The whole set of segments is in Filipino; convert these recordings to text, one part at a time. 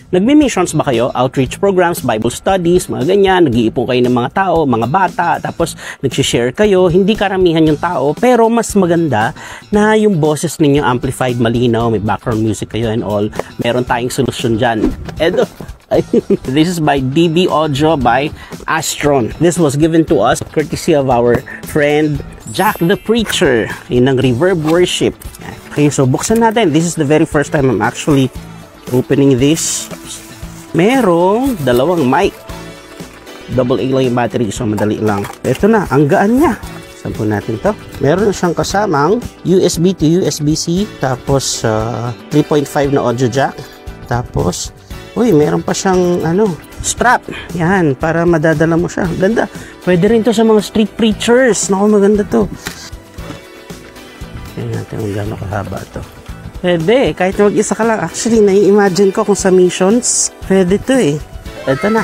Nagmi-missions ba kayo? Outreach programs, Bible studies, mga ganyan. Nag-iipon kayo ng mga tao, mga bata, tapos nag-share kayo. Hindi karamihan yung tao, pero mas maganda na yung boses ninyo amplified, malinaw, may background music kayo and all. Meron tayong solusyon dyan. And this is by DB Audio by Astron. This was given to us courtesy of our friend Jack the Preacher in ng Reverb Worship. Okay, so buksan natin. This is the very first time I'm actually opening this. Merong dalawang mic. Double A lang yung battery, so madali lang. Ito na, ang gaan niya. Saan po natin to? Meron siyang kasamang USB to USB-C, tapos 3.5 na audio jack. Tapos, uy, meron pa siyang strap. Yan, para madadala mo siya. Ganda. Pwede rin to sa mga street preachers. Naku, maganda to. Tingnan natin kung gaano kahaba to. Pwede, kahit mag-isa ka lang. Actually, nai-imagine ko kung sa missions, pwede to eh. Ito na.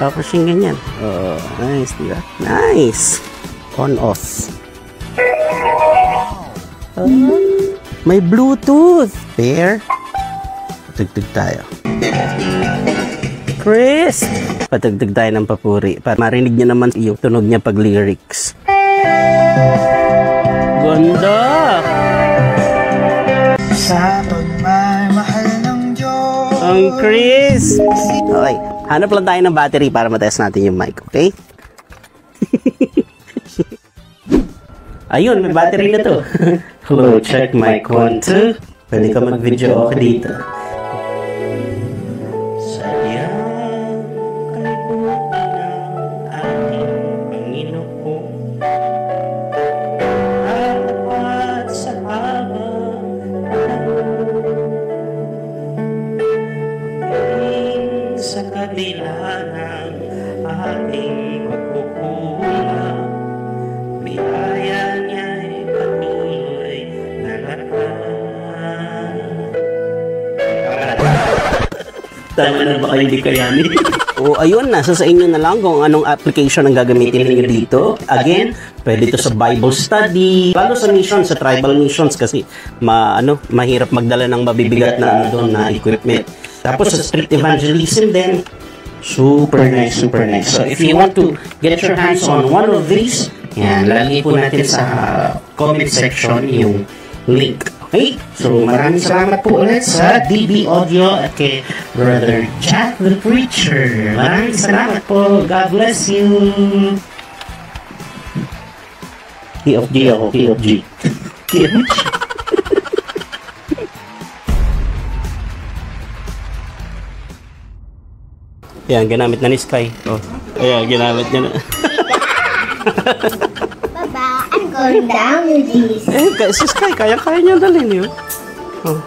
Tapos yung ganyan. Oh, nice, diba? Nice! On, off. May Bluetooth. Pair. Patugtog tayo. Chris! Patugtog tayo ng papuri. Para marinig niya naman yung tunog niya pag lyrics. Ganda! Sa pagmamahal ng Diyos. Ang Chris! Okay, hanap lang tayo ng battery para matest natin yung mic, okay? Ayun, may battery na to. Hello, check mic 1, 2. Pwede ka mag-video okay dito. Sadyang kalibutan ng ating Panginoon. At sa habang sa kabila ng ating pagkukulang, biyaya niya'y patuloy na lakas. Tama na ba kayo di kayanin? O ayun, nasa sa inyo na lang kung anong application ang gagamitin niyo dito. Again, pwede ito sa Bible study, lalo sa missions, sa tribal missions kasi mahirap magdala ng mabibigat na na equipment. Tapos sa street evangelism din, super nice, super nice. So if you want to get your hands on one of these, yan, lalagay po natin sa comment section yung link. Okay? So maraming salamat po ulit sa DB Audio at kay Brother Jack the Preacher. Maraming salamat po. God bless you. KFG ako, KFG. KFG. Ayan, ginamit na ni Sky. Oh. Ayan, ginamit niya na. Baba, I'm going down with this. Si Sky, kaya niya dalhin yun. Oh.